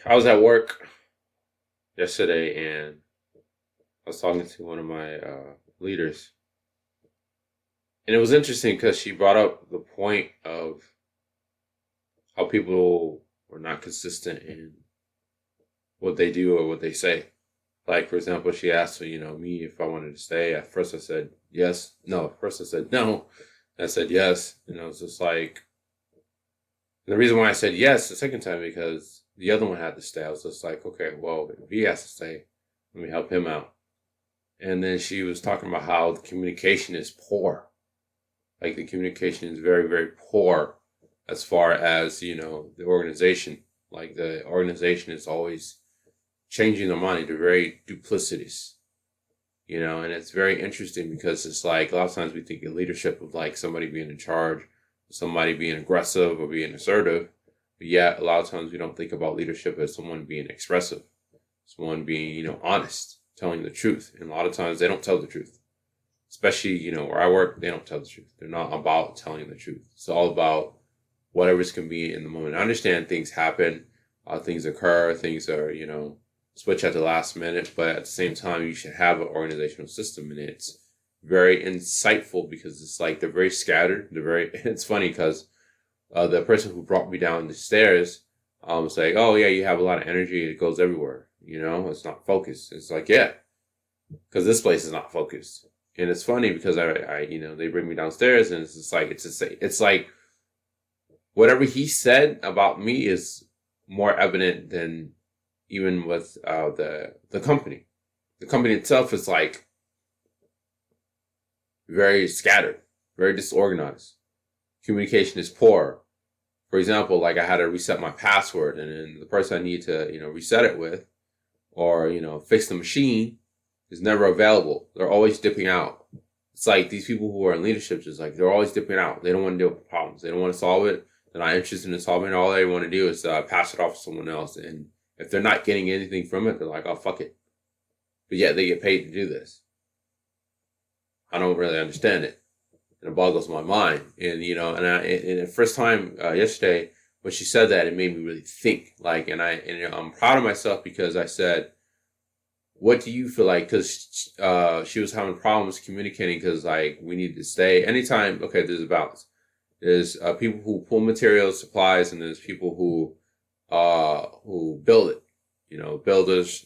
I was at work yesterday and I was talking to one of my leaders. And it was interesting because she brought up the point of how people were not consistent in what they do or what they say. Like, for example, she asked me if I wanted to stay. At first I said yes. No, at first I said no. I said yes. And it was just like, the reason why I said yes the second time because the other one had to stay. I was just like, okay, well, if he has to stay, let me help him out. And then she was talking about how the communication is poor. Like the communication is very, very poor as far as, the organization. Like the organization is always changing their mind. They're very duplicitous, and it's very interesting because it's like a lot of times we think of leadership of like somebody being in charge, somebody being aggressive or being assertive. But yet a lot of times we don't think about leadership as someone being expressive, someone being, honest, telling the truth. And a lot of times they don't tell the truth. Especially, where I work, they don't tell the truth. They're not about telling the truth. It's all about whatever's can be in the moment. I understand things happen, things occur, things are, switch at the last minute, but at the same time, you should have an organizational system, and it's very insightful because it's like they're very scattered. It's funny because the person who brought me down the stairs was like, oh, yeah, you have a lot of energy. It goes everywhere. It's not focused. It's like, yeah, because this place is not focused. And it's funny because they bring me downstairs and it's just like, it's like whatever he said about me is more evident than even with the company. The company itself is like very scattered, very disorganized. Communication is poor. For example, like I had to reset my password, and then the person I need to, reset it with, or fix the machine, is never available. They're always dipping out. It's like these people who are in leadership, just like they're always dipping out. They don't want to deal with problems. They don't want to solve it. They're not interested in solving it. All they want to do is pass it off to someone else. And if they're not getting anything from it, they're like, oh, fuck it. But yet they get paid to do this. I don't really understand it. And it boggles my mind. And, and the first time yesterday, when she said that, it made me really think. Like, I'm proud of myself because I said, what do you feel like? Because she was having problems communicating because, like, we need to stay. Anytime, okay, there's a balance. There's people who pull materials, supplies, and there's people who build it. Builders,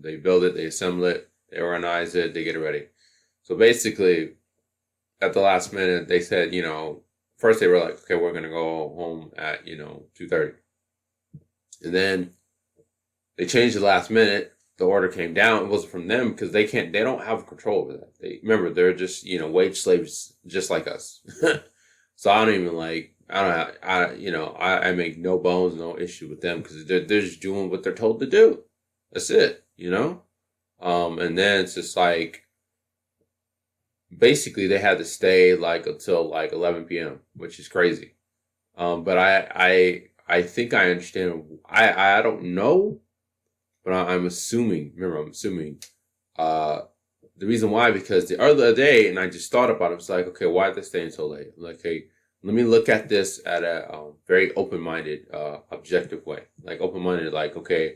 they build it, they assemble it, they organize it, they get it ready. So basically, at the last minute, they said, first they were like, okay, we're going to go home at, 2:30. And then they changed the last minute. The order came down. It wasn't from them because they don't have control over that. They're just, wage slaves just like us. So I don't even I make no bones, no issue with them because they're just doing what they're told to do. That's it, and then it's just like, basically they had to stay like until like 11 p.m., which is crazy. But I think I understand. I don't know. But I'm assuming, the reason why, because the other day, and I just thought about it, it's like, okay, why are they staying so late? I'm like, hey, let me look at this at a very open-minded, objective way. Like, open-minded, like, okay,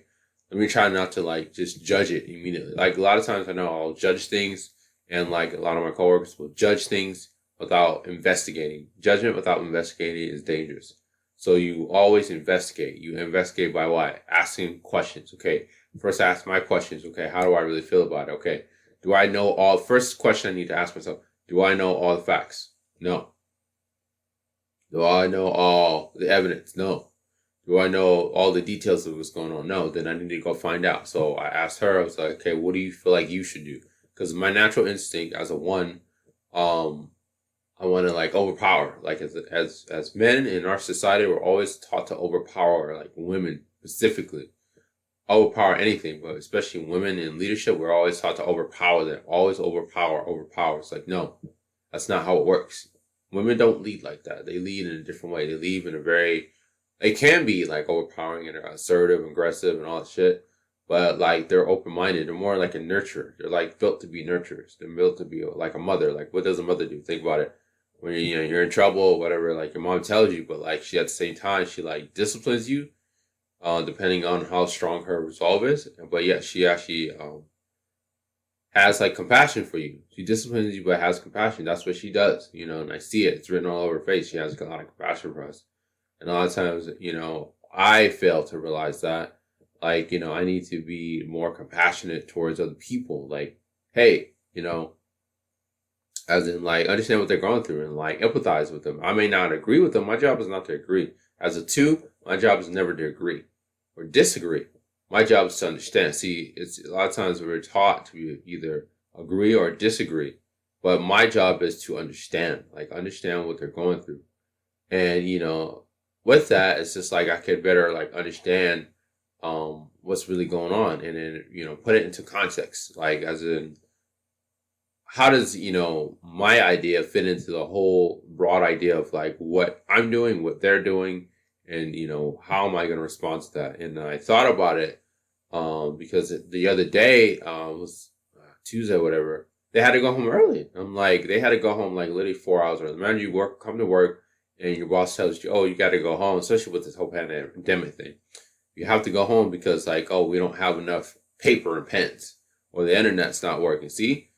let me try not to, like, just judge it immediately. Like, a lot of times I know I'll judge things, and, like, a lot of my coworkers will judge things without investigating. Judgment without investigating is dangerous. So you always investigate. You investigate by what? Asking questions. Okay. First I ask my questions. Okay. How do I really feel about it? Okay. Do I know all? First question I need to ask myself. Do I know all the facts? No. Do I know all the evidence? No. Do I know all the details of what's going on? No. Then I need to go find out. So I asked her, I was like, okay, what do you feel like you should do? Because my natural instinct as a one, I want to like overpower. Like as men in our society, we're always taught to overpower, like women specifically, overpower anything, but especially women in leadership, we're always taught to overpower them. Always overpower. It's like, no, that's not how it works. Women don't lead like that. They lead in a different way. They lead in a very, they can be like overpowering and assertive, aggressive, and all that shit. But like they're open minded. They're more like a nurturer. They're like built to be nurturers. They're built to be like a mother. Like what does a mother do? Think about it. When you're in trouble or whatever, like your mom tells you, but like she at the same time she like disciplines you. depending on how strong her resolve is. But yeah, she actually has like compassion for you. She disciplines you, but has compassion. That's what she does, and I see it. It's written all over her face. She has a lot of compassion for us. And a lot of times, I fail to realize that. Like, I need to be more compassionate towards other people. Like, hey, as in like understand what they're going through and like empathize with them. I may not agree with them. My job is not to agree. As a two, my job is never to agree or disagree. My job is to understand. See, it's a lot of times we're taught to either agree or disagree, but my job is to understand, like understand what they're going through. And with that, it's just like I could better like understand what's really going on, and then put it into context, like as in how does my idea fit into the whole broad idea of like what I'm doing, what they're doing, and how am I going to respond to that? And I thought about it because the other day was Tuesday, whatever. They had to go home early. I'm like, they had to go home like literally 4 hours early. Imagine you come to work and your boss tells you, oh, you got to go home, especially with this whole pandemic thing. You have to go home because like, oh, we don't have enough paper and pens, or the internet's not working. See,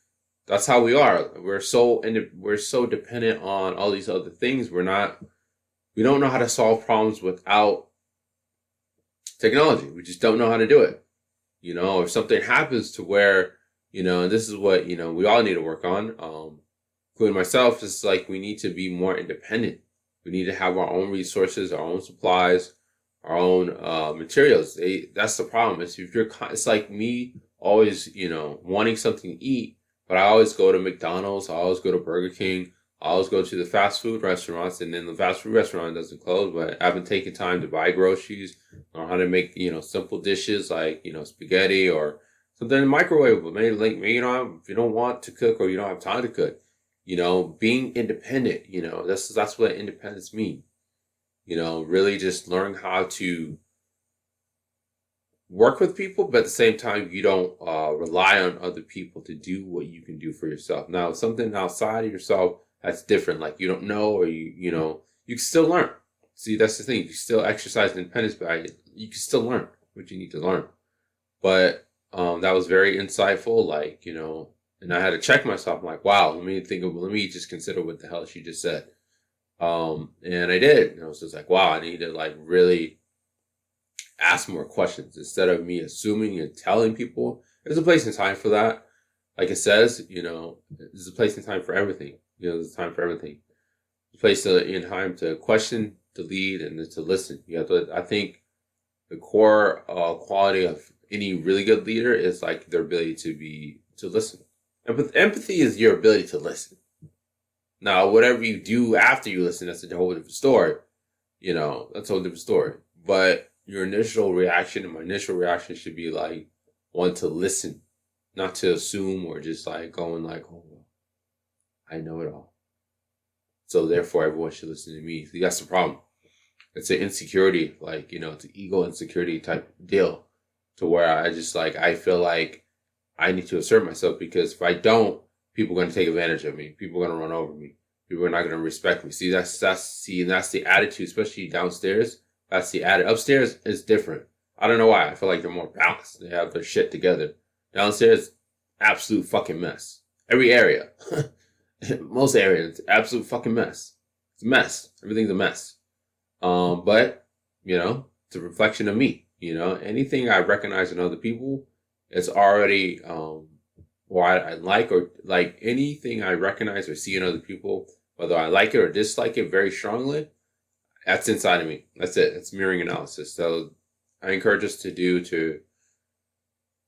that's how we are. We're so dependent on all these other things. We don't know how to solve problems without technology. We just don't know how to do it. If something happens to where, and this is what, we all need to work on, including myself, it's like we need to be more independent. We need to have our own resources, our own supplies, our own materials. That's the problem. It's like me always, wanting something to eat, but I always go to McDonald's, I always go to Burger King, I always go to the fast food restaurants, and then the fast food restaurant doesn't close, but I haven't taken time to buy groceries or how to make, simple dishes like, spaghetti or something in the microwave. But maybe like, if you don't want to cook or you don't have time to cook, being independent, that's what independence means. Really just learn how to work with people, but at the same time, you don't rely on other people to do what you can do for yourself. Now, something outside of yourself that's different, like you don't know, or you can still learn. See, that's the thing. You can still exercise independence, but you can still learn what you need to learn. But that was very insightful, like and I had to check myself. I'm like, wow, let me just consider what the hell she just said. And I did. And I was just like, wow, I need to like really ask more questions instead of me assuming and telling people. There's a place and time for that. Like it says, there's a place and time for everything. There's a time for everything. There's a place in time to question, to lead, and to listen. I think the core quality of any really good leader is like their ability to listen. Empathy is your ability to listen. Now, whatever you do after you listen, that's a whole different story. That's a whole different story. But your initial reaction and my initial reaction should be like one to listen, not to assume or just like going like, oh, I know it all, so therefore everyone should listen to me. See, that's the problem. It's an insecurity, like, it's an ego insecurity type deal to where I feel like I need to assert myself, because if I don't, people are going to take advantage of me. People are going to run over me. People are not going to respect me. See, that's the attitude, especially downstairs. That's the attitude. Upstairs is different. I don't know why. I feel like they're more balanced. They have their shit together. Downstairs, absolute fucking mess. Every area. Most areas, absolute fucking mess. It's a mess. Everything's a mess. But, it's a reflection of me. Anything I recognize in other people, it's already, what I like, or like anything I recognize or see in other people, whether I like it or dislike it very strongly, that's inside of me. That's it. It's mirroring analysis. So I encourage us to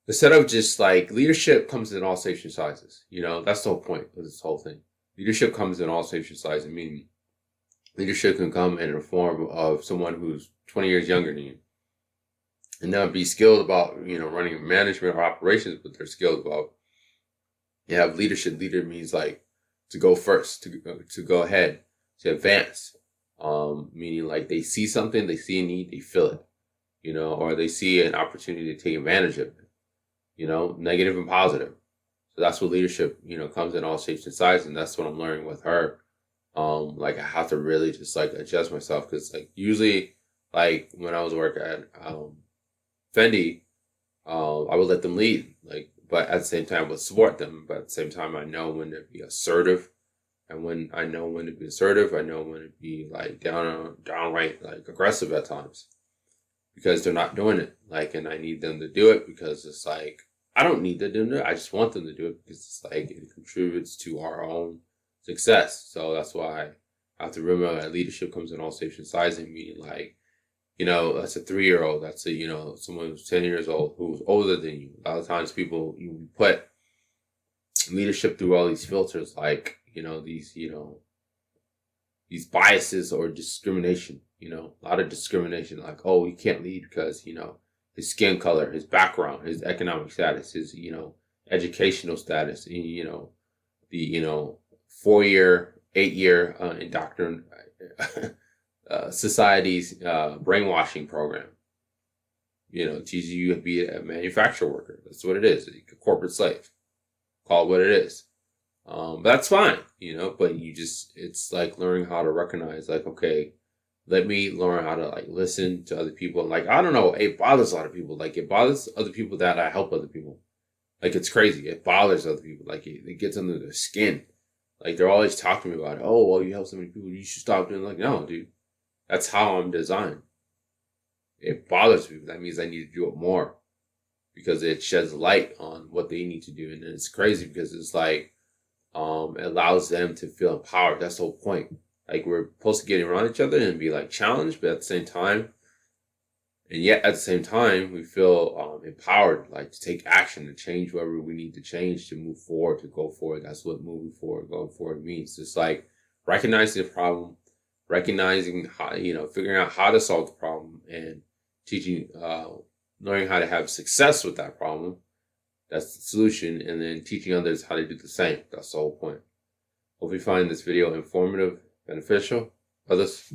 instead of just like, leadership comes in all shapes and sizes. That's the whole point of this whole thing. Leadership comes in all shapes and sizes. Meaning leadership can come in the form of someone who's 20 years younger than you, and not be skilled about, running management or operations, but they're skilled about, you have leadership. Leader means like to go first, to go ahead, to advance. Meaning like they see something, they see a need, they feel it, or they see an opportunity to take advantage of it, negative and positive. So that's what leadership, comes in all shapes and sizes. And that's what I'm learning with her. Like I have to really just like adjust myself, because like usually Like when I was working at Fendi, I would let them lead, like, but at the same time, I would support them. But at the same time, I know when to be assertive, and when I know when to be assertive, I know when to be like downright like aggressive at times because they're not doing it. Like, and I need them to do it because it's like I don't need them to do it. I just want them to do it because it's like it contributes to our own success. So that's why I have to remember that leadership comes in all shapes and sizes. Meaning, like, that's a 3-year-old. That's a, someone who's 10 years old, who's older than you. A lot of times people, you put leadership through all these filters, like, these biases or discrimination, a lot of discrimination. Like, oh, he can't lead because, his skin color, his background, his economic status, his, educational status, the, 4-year, 8-year indoctrination society's brainwashing program. Teaches you to be a manufacturer worker. That's what it is. A corporate slave. Call it what it is. But that's fine, but it's like learning how to recognize, like, okay, let me learn how to like listen to other people. Like, I don't know, it bothers a lot of people. Like, it bothers other people that I help other people. Like, it's crazy. It bothers other people. Like, it gets under their skin. Like, they're always talking to me about it. Oh, well, you help so many people. You should stop doing. Like, no, dude. That's how I'm designed. It bothers me. That means I need to do it more because it sheds light on what they need to do. And it's crazy because it's like, it allows them to feel empowered. That's the whole point. Like, we're supposed to get around each other and be like challenged, but at the same time, and yet at the same time, we feel empowered, like to take action, to change whatever we need to change, to move forward, to go forward. That's what moving forward, going forward means. It's like recognizing the problem, recognizing how, figuring out how to solve the problem, and teaching, learning how to have success with that problem. That's the solution. And then teaching others how to do the same. That's the whole point. Hope you find this video informative, beneficial. Others,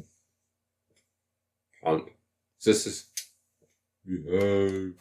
sisters, behave.